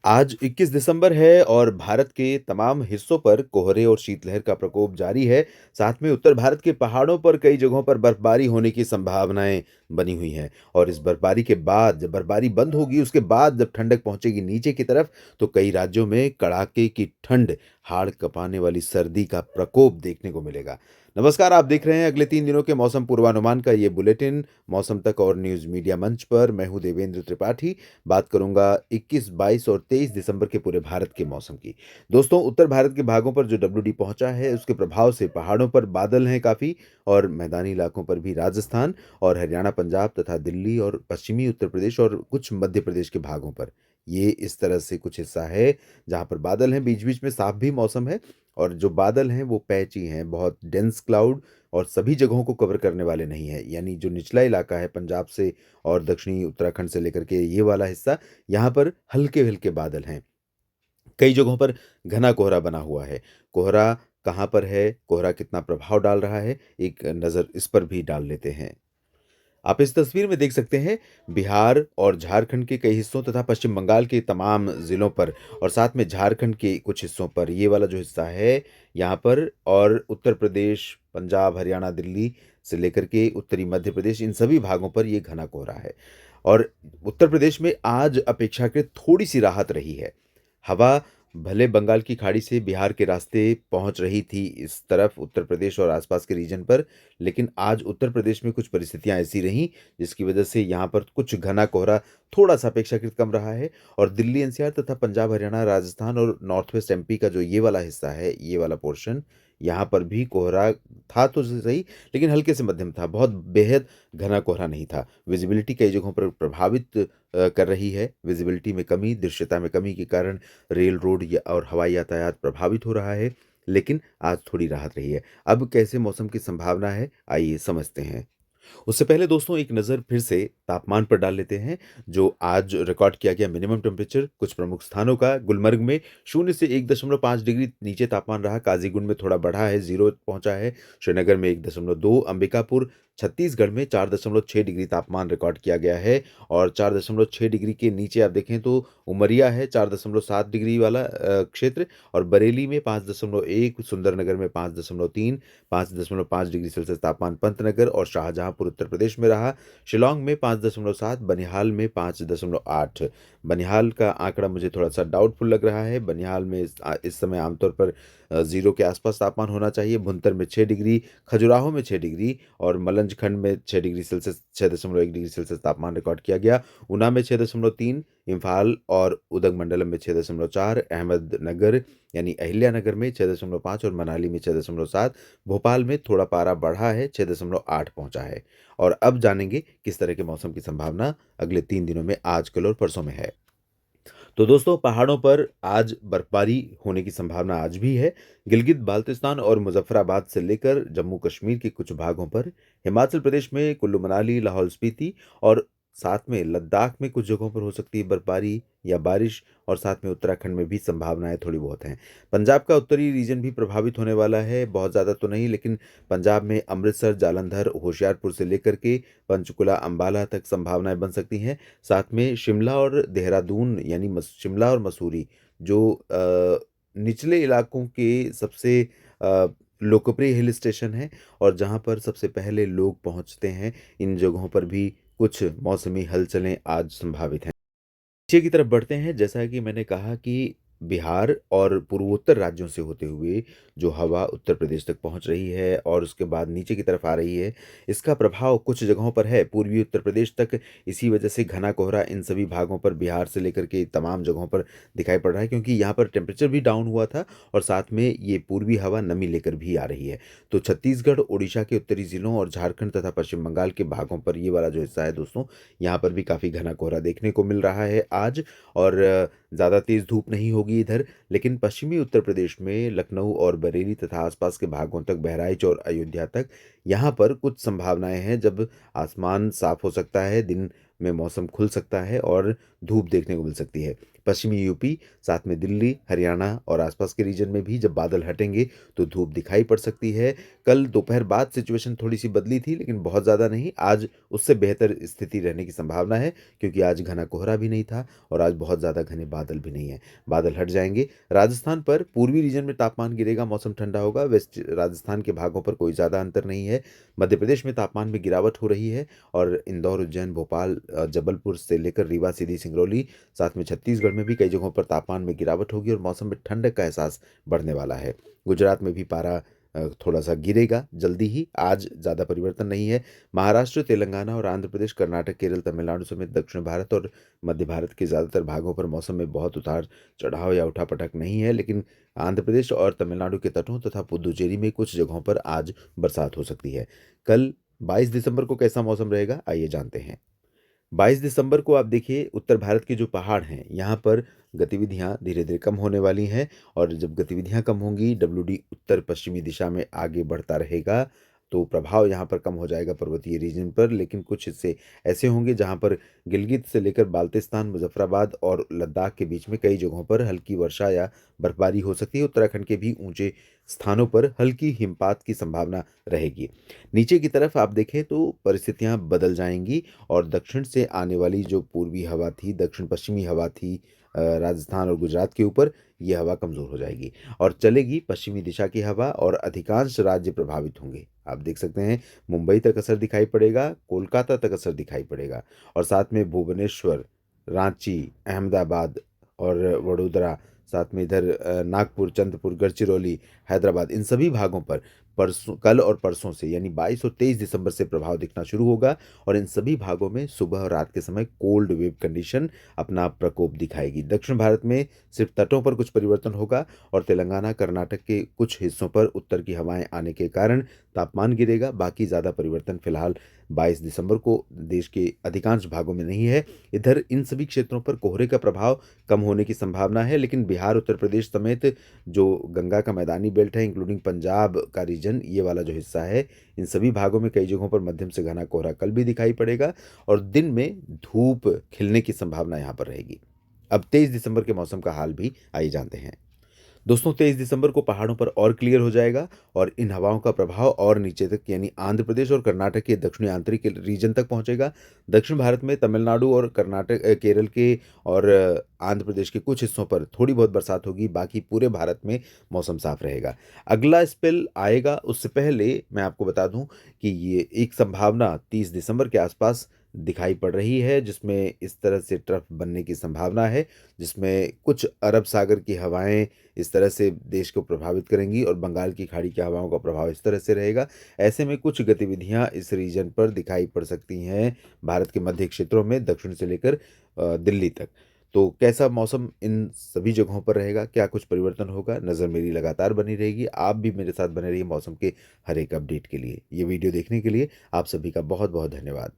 आज 21 दिसंबर है और भारत के तमाम हिस्सों पर कोहरे और शीतलहर का प्रकोप जारी है। साथ में उत्तर भारत के पहाड़ों पर कई जगहों पर बर्फबारी होने की संभावनाएं बनी हुई हैं और इस बर्फबारी के बाद जब बर्फबारी बंद होगी उसके बाद जब ठंडक पहुंचेगी नीचे की तरफ तो कई राज्यों में कड़ाके की ठंड, हाड़ कँपाने वाली सर्दी का प्रकोप देखने को मिलेगा। नमस्कार, आप देख रहे हैं अगले 3 दिनों के मौसम पूर्वानुमान का ये बुलेटिन मौसम तक और न्यूज़ मीडिया मंच पर। मैं हूं देवेंद्र त्रिपाठी। बात करूंगा 21, 22 और 23 दिसंबर के पूरे भारत के मौसम की। दोस्तों, उत्तर भारत के भागों पर जो डब्ल्यूडी पहुंचा है, उसके प्रभाव से पहाड़ों पर बादल हैं काफ़ी और मैदानी इलाकों पर भी राजस्थान और हरियाणा, पंजाब तथा दिल्ली और पश्चिमी उत्तर प्रदेश और कुछ मध्य प्रदेश के भागों पर। ये इस तरह से कुछ हिस्सा है जहां पर बादल हैं, बीच-बीच में साफ भी मौसम है और जो बादल हैं वो पैची हैं, बहुत डेंस क्लाउड और सभी जगहों को कवर करने वाले नहीं हैं। यानी जो निचला इलाका है पंजाब से और दक्षिणी उत्तराखंड से लेकर के ये वाला हिस्सा, यहाँ पर हल्के-हल्के बादल हैं। कई जगहों पर घना कोहरा बना हुआ है। कोहरा कहाँ पर है? कोहरा कितना प्रभाव डाल रहा है? एक नज़र इस पर भी डाल लेते हैं। आप इस तस्वीर में देख सकते हैं बिहार और झारखंड के कई हिस्सों तथा पश्चिम बंगाल के तमाम ज़िलों पर और साथ में झारखंड के कुछ हिस्सों पर ये वाला जो हिस्सा है यहाँ पर और उत्तर प्रदेश, पंजाब, हरियाणा, दिल्ली से लेकर के उत्तरी मध्य प्रदेश इन सभी भागों पर ये घना कोहरा है। और उत्तर प्रदेश में आज अपेक्षाकृत थोड़ी-सी राहत रही है। हवा भले बंगाल की खाड़ी से बिहार के रास्ते पहुंच रही थी इस तरफ उत्तर प्रदेश और आसपास के रीजन पर, लेकिन आज उत्तर प्रदेश में कुछ परिस्थितियां ऐसी रहीं जिसकी वजह से यहाँ पर कुछ घना कोहरा थोड़ा-सा अपेक्षाकृत कम रहा है और दिल्ली एनसीआर तथा पंजाब, हरियाणा, राजस्थान और नॉर्थ वेस्ट एमपी का जो ये वाला हिस्सा है, ये वाला पोर्शन, यहाँ पर भी कोहरा था तो सही, लेकिन हल्के से मध्यम था, बहुत बेहद घना कोहरा नहीं था। विज़िबिलिटी कई जगहों पर प्रभावित कर रही है। विज़िबिलिटी में कमी, दृश्यता में कमी के कारण रेल, रोड या और हवाई यातायात प्रभावित हो रहा है, लेकिन आज थोड़ी राहत रही है। अब कैसे मौसम की संभावना है, आइए समझते हैं। उससे पहले दोस्तों एक नज़र फिर से तापमान पर डाल लेते हैं, जो आज रिकॉर्ड किया गया मिनिमम टेम्परेचर कुछ प्रमुख स्थानों का गुलमर्ग में 0 से 1.5 डिग्री नीचे तापमान रहा, काज़ीगुंड में थोड़ा बढ़ा है, 0 पहुंचा है, श्रीनगर में 1.2, अंबिकापुर, छत्तीसगढ़ में 4.6 डिग्री तापमान रिकॉर्ड किया गया है और 4.6 डिग्री के नीचे आप देखें तो उमरिया है 4.7 डिग्री वाला क्षेत्र और बरेली में 5.1, सुंदरनगर में 5.3, 5.5 डिग्री सेल्सियस तापमान पंतनगर और शाहजहांपुर उत्तर प्रदेश में रहा। शिलांग में 5.7, बनिहाल में 5.8। बनिहाल का आंकड़ा मुझे थोड़ा-सा डाउटफुल लग रहा है। बनिहाल में इस समय आमतौर पर 0 के आसपास तापमान होना चाहिए। भुंतर में 6 डिग्री, खजुराहो में 6 डिग्री और मलंजखंड में 6 डिग्री सेल्सियस 6.1 डिग्री सेल्सियस तापमान रिकॉर्ड किया गया। ऊना में 6.3, इम्फाल और उदगमंडलम में 6.4, अहमदनगर यानी अहिल्यानगर में 6.5 और मनाली में 6.7, भोपाल में थोड़ा पारा बढ़ा है 6.8 पहुंचा है। और अब जानेंगे किस तरह के मौसम की संभावना अगले 3 दिनों में आज, कल और परसों में है। तो दोस्तों पहाड़ों पर आज बर्फबारी होने की संभावना आज भी है। गिलगित बाल्टिस्तान और मुजफ्फराबाद से लेकर जम्मू कश्मीर के कुछ भागों पर, हिमाचल प्रदेश में कुल्लू मनाली, लाहौल स्पीति और साथ में लद्दाख में कुछ जगहों पर हो सकती है बर्फबारी या बारिश और साथ में उत्तराखंड में भी संभावनाएं थोड़ी बहुत हैं। पंजाब का उत्तरी रीजन भी प्रभावित होने वाला है, बहुत ज़्यादा तो नहीं लेकिन पंजाब में अमृतसर, जालंधर, होशियारपुर से लेकर के पंचकुला, अंबाला तक संभावनाएं बन सकती हैं। साथ में शिमला और देहरादून यानी शिमला और मसूरी जो निचले इलाकों के सबसे लोकप्रिय हिल स्टेशन हैं और जहां पर सबसे पहले लोग पहुंचते हैं, इन जगहों पर भी कुछ मौसमी हलचलें आज संभावित हैं। नीचे की तरफ बढ़ते हैं, जैसा कि मैंने कहा कि बिहार और पूर्वोत्तर राज्यों से होते हुए जो हवा उत्तर प्रदेश तक पहुंच रही है और उसके बाद नीचे की तरफ आ रही है, इसका प्रभाव कुछ जगहों पर है पूर्वी उत्तर प्रदेश तक। इसी वजह से घना कोहरा इन सभी भागों पर बिहार से लेकर के तमाम जगहों पर दिखाई पड़ रहा है क्योंकि यहाँ पर टेम्परेचर भी डाउन हुआ था और साथ में ये पूर्वी हवा नमी लेकर भी आ रही है। तो छत्तीसगढ़, उड़ीसा के उत्तरी जिलों और झारखंड तथा पश्चिम बंगाल के भागों पर ये वाला जो हिस्सा है दोस्तों, यहाँ पर भी काफ़ी घना कोहरा देखने को मिल रहा है आज और ज़्यादा तेज़ धूप नहीं होगी इधर, लेकिन पश्चिमी उत्तर प्रदेश में लखनऊ और बरेली तथा आसपास के भागों तक, बहराइच और अयोध्या तक, यहाँ पर कुछ संभावनाएं हैं जब आसमान साफ हो सकता है, दिन में मौसम खुल सकता है और धूप देखने को मिल सकती है। पश्चिमी यूपी, साथ में दिल्ली, हरियाणा और आसपास के रीजन में भी जब बादल हटेंगे तो धूप दिखाई पड़ सकती है। कल दोपहर बाद सिचुएशन थोड़ी-सी बदली थी, लेकिन बहुत ज़्यादा नहीं। आज उससे बेहतर स्थिति रहने की संभावना है, क्योंकि आज घना कोहरा भी नहीं था और आज बहुत ज़्यादा घने बादल भी नहीं हैं। बादल हट जाएँगे। राजस्थान पर पूर्वी रीजन में तापमान गिरेगा, मौसम ठंडा होगा। वेस्ट राजस्थान के भागों पर कोई ज़्यादा अंतर नहीं है। मध्य प्रदेश में तापमान में गिरावट हो रही है और इंदौर, उज्जैन, भोपाल, जबलपुर से लेकर रीवा, सीधी, सिंगरौली, साथ में छत्तीसगढ़ में भी कई जगहों पर तापमान में गिरावट होगी और मौसम में ठंडक का एहसास बढ़ने वाला है। गुजरात में भी पारा थोड़ा-सा गिरेगा जल्दी ही, आज ज़्यादा परिवर्तन नहीं है। महाराष्ट्र, तेलंगाना और आंध्र प्रदेश, कर्नाटक, केरल, तमिलनाडु समेत दक्षिण भारत और मध्य भारत के ज़्यादातर भागों पर मौसम में बहुत उतार-चढ़ाव या उठा-पटक नहीं है, लेकिन आंध्र प्रदेश और तमिलनाडु के तटों तथा पुदुचेरी में कुछ जगहों पर आज बरसात हो सकती है। कल 22 दिसंबर को कैसा मौसम रहेगा, आइए जानते हैं। 22 दिसंबर को आप देखिए, उत्तर भारत के जो पहाड़ हैं, यहाँ पर गतिविधियाँ धीरे-धीरे कम होने वाली हैं और जब गतिविधियाँ कम होंगी, डब्ल्यूडी उत्तर-पश्चिमी दिशा में आगे बढ़ता रहेगा, तो प्रभाव यहाँ पर कम हो जाएगा पर्वतीय रीजन पर। लेकिन कुछ हिस्से ऐसे होंगे जहाँ पर गिलगित से लेकर बाल्टिस्तान, मुज़फ़्फ़राबाद और लद्दाख के बीच में कई जगहों पर हल्की वर्षा या बर्फबारी हो सकती है। उत्तराखंड के भी ऊँचे स्थानों पर हल्की हिमपात की संभावना रहेगी। नीचे की तरफ आप देखें तो परिस्थितियाँ बदल जाएँगी और दक्षिण से आने वाली जो पूर्वी हवा थी, दक्षिण-पश्चिमी हवा थी राजस्थान और गुजरात के ऊपर, ये हवा कमज़ोर हो जाएगी और चलेगी पश्चिमी दिशा की हवा और अधिकांश राज्य प्रभावित होंगे। आप देख सकते हैं, मुंबई तक असर दिखाई पड़ेगा, कोलकाता तक असर दिखाई पड़ेगा और साथ में भुवनेश्वर, रांची, अहमदाबाद और वडोदरा, साथ में इधर नागपुर, चंद्रपुर, गढ़चिरौली, हैदराबाद, इन सभी भागों पर परसों, कल और परसों से यानी 22 और 23 दिसंबर से प्रभाव दिखना शुरू होगा और इन सभी भागों में सुबह और रात के समय कोल्ड वेव कंडीशन अपना प्रकोप दिखाएगी। दक्षिण भारत में सिर्फ तटों पर कुछ परिवर्तन होगा और तेलंगाना, कर्नाटक के कुछ हिस्सों पर उत्तर की हवाएं आने के कारण तापमान गिरेगा। बाकी ज़्यादा परिवर्तन फिलहाल 22 दिसंबर को देश के अधिकांश भागों में नहीं है। इधर इन सभी क्षेत्रों पर कोहरे का प्रभाव कम होने की संभावना है, लेकिन बिहार, उत्तर प्रदेश समेत जो गंगा का मैदानी बेल्ट है, इंक्लूडिंग पंजाब का रीजन, ये वाला जो हिस्सा है, इन सभी भागों में कई जगहों पर मध्यम से घना कोहरा कल भी दिखाई पड़ेगा और दिन में धूप खिलने की संभावना यहाँ पर रहेगी। अब 23 दिसंबर के मौसम का हाल भी आइए जानते हैं। दोस्तों, 23 दिसंबर को पहाड़ों पर और क्लियर हो जाएगा और इन हवाओं का प्रभाव और नीचे तक यानी आंध्र प्रदेश और कर्नाटक के दक्षिणी आंतरिक रीजन तक पहुंचेगा। दक्षिण भारत में तमिलनाडु और केरल के और आंध्र प्रदेश के कुछ हिस्सों पर थोड़ी बहुत बरसात होगी, बाकी पूरे भारत में मौसम साफ रहेगा। अगला स्पेल आएगा, उससे पहले मैं आपको बता दूं कि ये एक संभावना 30 दिसंबर के आसपास दिखाई पड़ रही है, जिसमें इस तरह से ट्रफ बनने की संभावना है, जिसमें कुछ अरब सागर की हवाएं इस तरह से देश को प्रभावित करेंगी और बंगाल की खाड़ी की हवाओं का प्रभाव इस तरह से रहेगा। ऐसे में कुछ गतिविधियां इस रीजन पर दिखाई पड़ सकती हैं, भारत के मध्य क्षेत्रों में दक्षिण से लेकर दिल्ली तक। तो कैसा मौसम इन सभी जगहों पर रहेगा, क्या कुछ परिवर्तन होगा, नज़र मेरी लगातार बनी रहेगी। आप भी मेरे साथ बने रहिए मौसम के हर एक अपडेट के लिए। ये वीडियो देखने के लिए आप सभी का बहुत बहुत धन्यवाद।